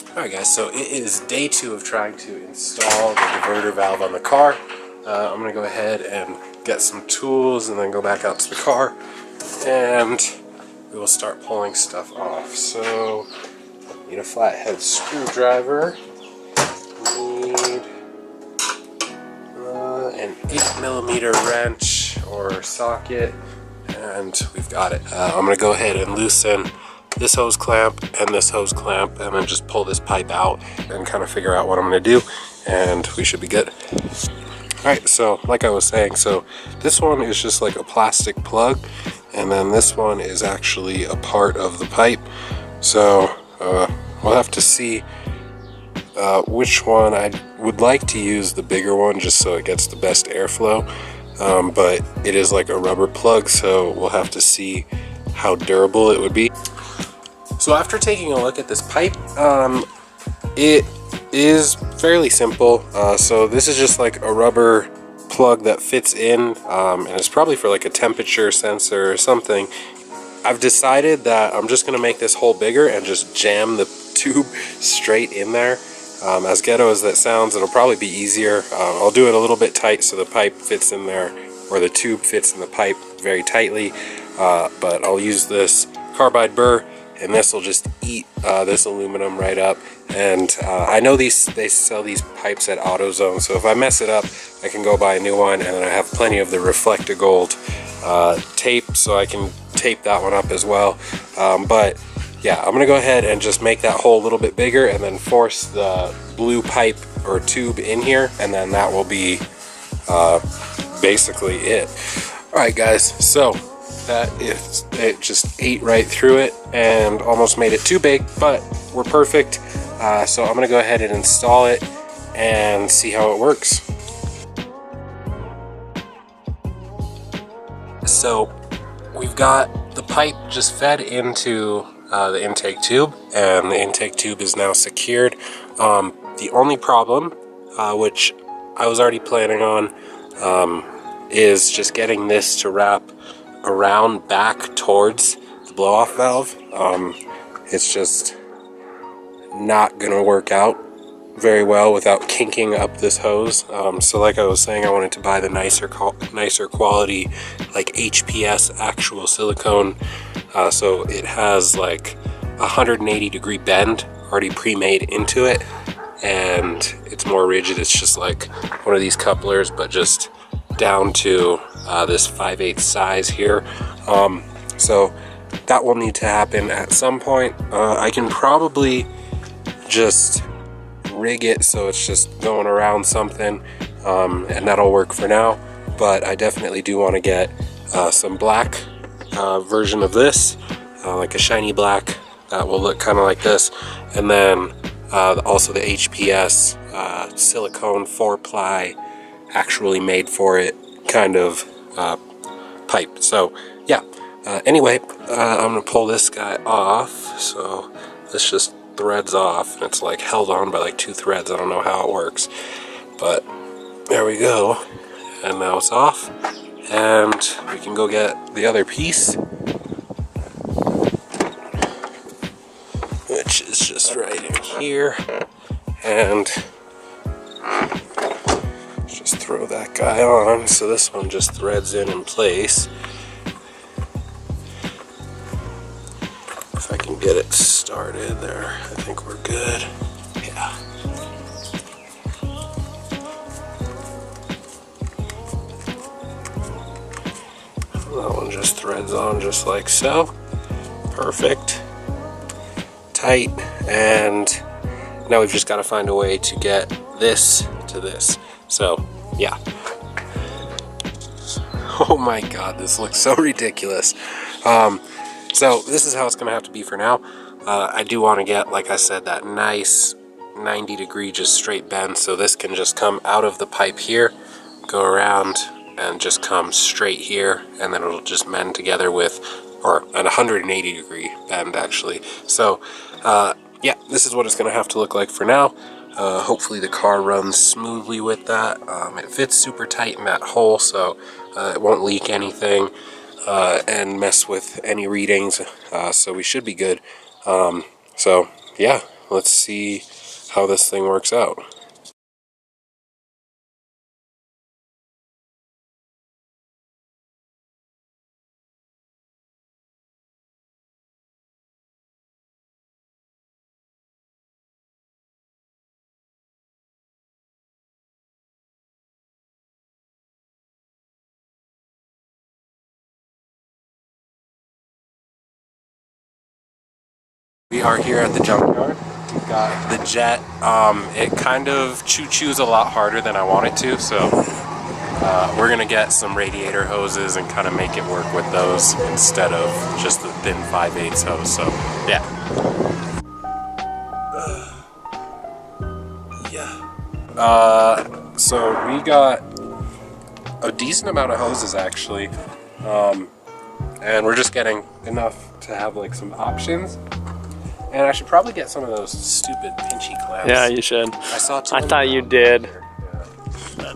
Alright guys, so it is day 2 of trying to install the diverter valve on the car. I'm going to go ahead and get some tools and then go back out to the car and we will start pulling stuff off. So, need a flathead screwdriver, need an 8mm wrench or socket, and we've got it. I'm going to go ahead and loosen this hose clamp and this hose clamp and then just pull this pipe out and kind of figure out what I'm going to do, and we should be good. Alright, so like I was saying, so this one is just like a plastic plug, and then this one is actually a part of the pipe. So we'll have to see which one. I would like to use the bigger one just so it gets the best airflow, but it is like a rubber plug, so we'll have to see how durable it would be. So after taking a look at this pipe, it is fairly simple. So this is just like a rubber plug that fits in, and it's probably for like a temperature sensor or something. I've decided that I'm just going to make this hole bigger and just jam the tube straight in there. As ghetto as that sounds, it'll probably be easier. I'll do it a little bit tight so the pipe fits in there, or the tube fits in the pipe very tightly, but I'll use this carbide burr, and this will just eat this aluminum right up. And I know they sell these pipes at AutoZone, so if I mess it up, I can go buy a new one, and then I have plenty of the Reflectagold tape, so I can tape that one up as well. But yeah, I'm gonna go ahead and just make that hole a little bit bigger and then force the blue pipe or tube in here, and then that will be basically it. Alright guys, so that is it. Just ate right through it and almost made it too big, but we're perfect. So I'm gonna go ahead and install it and see how it works. So we've got the pipe just fed into the intake tube, and the intake tube is now secured. The only problem, which I was already planning on, is just getting this to wrap around back towards the blow-off valve. It's just not gonna work out very well without kinking up this hose. So like I was saying, I wanted to buy the nicer quality, like HPS actual silicone, so it has like 180-degree bend already pre-made into it, and it's more rigid. It's just like one of these couplers, but just down to this 5/8 size here. So that will need to happen at some point. I can probably just rig it so it's just going around something, and that'll work for now. But I definitely do want to get some black version of this, like a shiny black that will look kind of like this, and then also the HPS silicone 4-ply actually made for it kind of pipe. So yeah, anyway, I'm gonna pull this guy off. So this just threads off, and it's like held on by like 2 threads. I don't know how it works, but there we go. And now it's off, and we can go get the other piece, which is just right in here, and just throw that guy on. So this one just threads in place. If I can get it started there, I think we're good. Yeah. That one just threads on just like so. Perfect. Tight. And now we've just got to find a way to get this to this. So yeah. Oh my god, this looks so ridiculous. So this is how it's gonna have to be for now. I do want to get, like I said, that nice 90-degree just straight bend, so this can just come out of the pipe here, go around, and just come straight here, and then it'll just mend together with, or an 180-degree bend actually. So yeah, this is what it's gonna have to look like for now. Hopefully the car runs smoothly with that. It fits super tight in that hole, so it won't leak anything and mess with any readings, so we should be good. So yeah, let's see how this thing works out. We are here at the junkyard. We've got the jet. It kind of choo-choos a lot harder than I want it to, so we're gonna get some radiator hoses and kind of make it work with those instead of just the thin 5/8 hose. So yeah. So we got a decent amount of hoses actually, and we're just getting enough to have like some options. And I should probably get some of those stupid pinchy clamps. Yeah, you should. I thought you did. Yeah.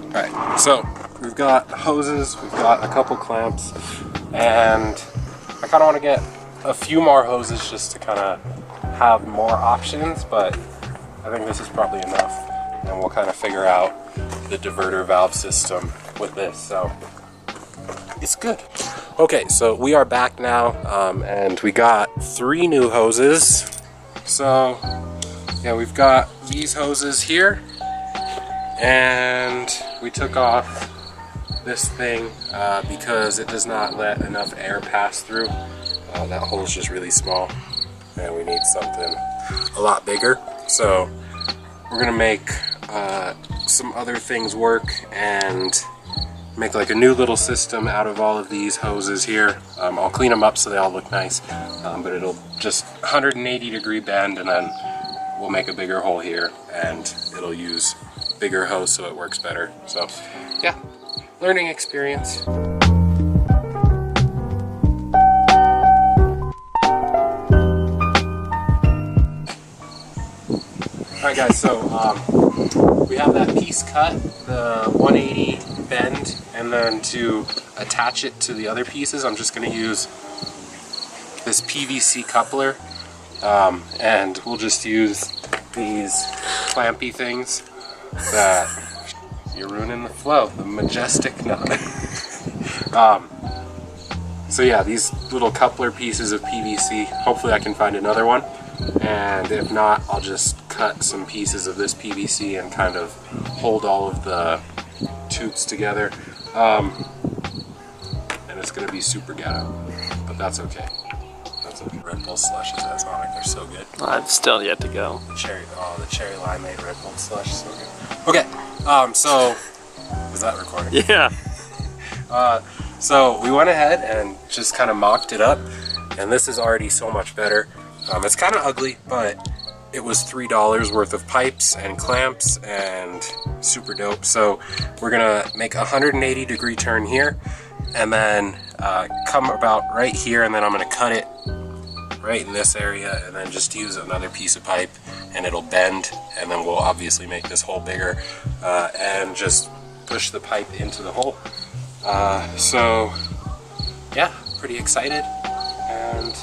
Alright, so we've got hoses, we've got a couple clamps, and I kind of want to get a few more hoses just to kind of have more options, but I think this is probably enough. And we'll kind of figure out the diverter valve system with this, so it's good. Okay, so we are back now, and we got 3 new hoses. So yeah, we've got these hoses here, and we took off this thing because it does not let enough air pass through. That hole's just really small, and we need something a lot bigger. So we're gonna make some other things work and make like a new little system out of all of these hoses here. I'll clean them up so they all look nice, but it'll just 180-degree bend, and then we'll make a bigger hole here, and it'll use bigger hose so it works better. So yeah, learning experience. Alright guys, so we have that piece cut, the 180 bend, and then to attach it to the other pieces, I'm just going to use this PVC coupler, and we'll just use these clampy things that you're ruining the flow, the majestic knot. So yeah, these little coupler pieces of PVC, hopefully I can find another one, and if not, I'll just cut some pieces of this PVC and kind of hold all of the tubes together, and it's going to be super ghetto, but that's okay. That's okay. Red Bull slushes at Sonic, they're so good. I've still yet to go. The cherry limeade Red Bull slush, so good. Okay, so is that recording? Yeah. So we went ahead and just kind of mocked it up, and this is already so much better. It's kind of ugly, but it was $3 worth of pipes and clamps and super dope. So we're gonna make a 180-degree turn here, and then come about right here, and then I'm gonna cut it right in this area, and then just use another piece of pipe, and it'll bend, and then we'll obviously make this hole bigger, and just push the pipe into the hole. So yeah, pretty excited, and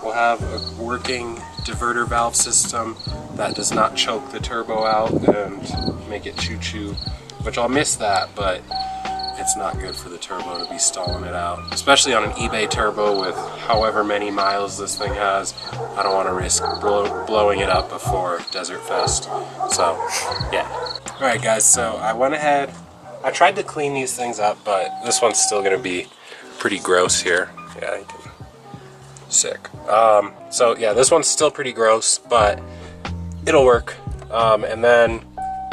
we'll have a working diverter valve system that does not choke the turbo out and make it choo-choo, which I'll miss that, but it's not good for the turbo to be stalling it out, especially on an eBay turbo with however many miles this thing has. I don't want to risk blowing it up before Desert Fest. So yeah. Alright guys, so I went ahead, I tried to clean these things up, but this one's still going to be pretty gross here. Yeah, I did. Sick. So yeah, this one's still pretty gross, but it'll work. And then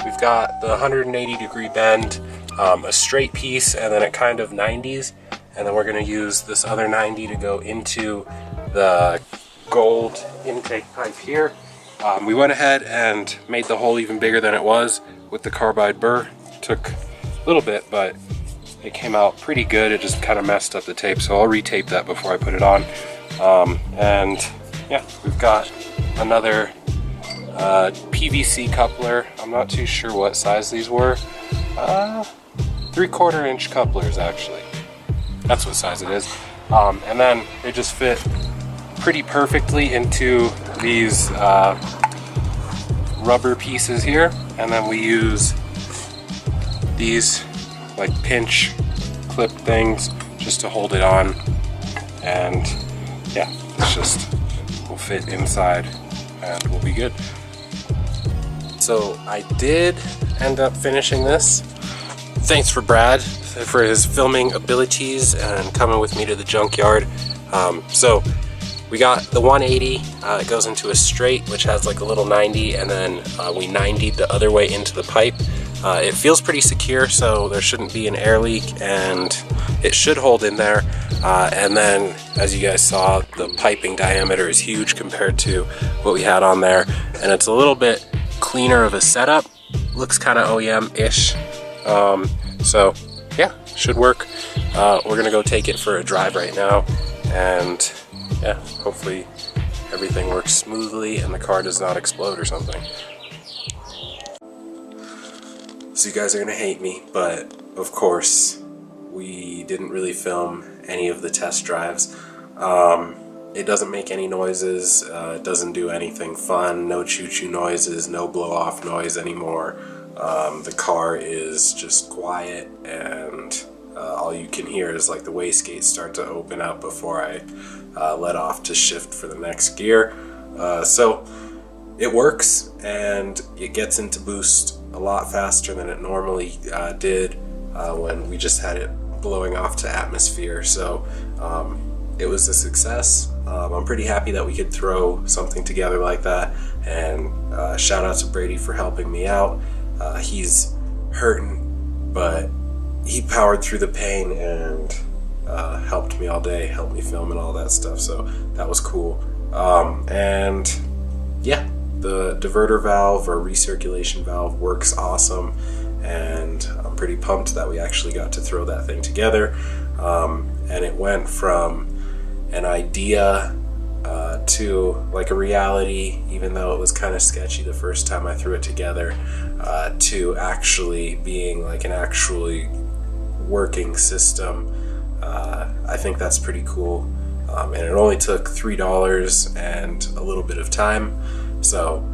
we've got the 180-degree bend, a straight piece, and then it kind of 90s, and then we're going to use this other 90 to go into the gold intake pipe here. We went ahead and made the hole even bigger than it was with the carbide burr. Took a little bit, but it came out pretty good. It just kind of messed up the tape, so I'll retape that before I put it on. And yeah, we've got another PVC coupler. I'm not too sure what size these were. 3/4 inch couplers, actually. That's what size it is. And then they just fit pretty perfectly into these rubber pieces here. And then we use these like pinch clip things just to hold it on. And yeah, it's just will fit inside and we'll be good. So I did end up finishing this. Thanks for Brad for his filming abilities and coming with me to the junkyard. So we got the 180, it goes into a straight, which has like a little 90, and then we 90'd the other way into the pipe. It feels pretty secure, so there shouldn't be an air leak, and it should hold in there. And then, as you guys saw, the piping diameter is huge compared to what we had on there, and it's a little bit cleaner of a setup. Looks kind of OEM-ish. So yeah, should work. We're gonna go take it for a drive right now, and yeah, hopefully everything works smoothly and the car does not explode or something. So you guys are gonna hate me, but of course we didn't really film any of the test drives. It doesn't make any noises, it doesn't do anything fun, no choo-choo noises, no blow-off noise anymore. The car is just quiet, and all you can hear is like the wastegates start to open up before I let off to shift for the next gear. So it works, and it gets into boost a lot faster than it normally did when we just had it blowing off to atmosphere. So it was a success. I'm pretty happy that we could throw something together like that, and shout out to Brady for helping me out. He's hurting, but he powered through the pain and helped me all day, helped me film and all that stuff, so that was cool. And yeah, the diverter valve or recirculation valve works awesome, and I'm pretty pumped that we actually got to throw that thing together. And it went from an idea to like a reality, even though it was kind of sketchy the first time I threw it together, to actually being like an actually working system. I think that's pretty cool, and it only took $3 and a little bit of time. So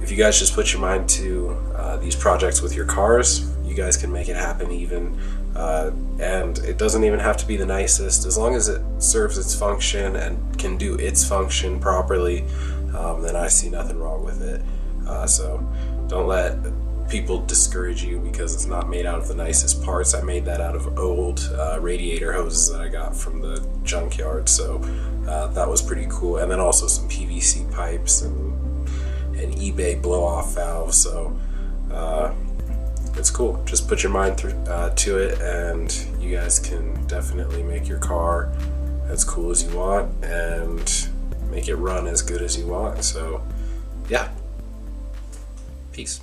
if you guys just put your mind to these projects with your cars, you guys can make it happen even. And it doesn't even have to be the nicest. As long as it serves its function and can do its function properly, then I see nothing wrong with it. So don't let people discourage you because it's not made out of the nicest parts. I made that out of old radiator hoses that I got from the junkyard, so that was pretty cool. And then also some PVC pipes and an eBay blow-off valve, so it's cool. Just put your mind to it, and you guys can definitely make your car as cool as you want and make it run as good as you want. So yeah, peace.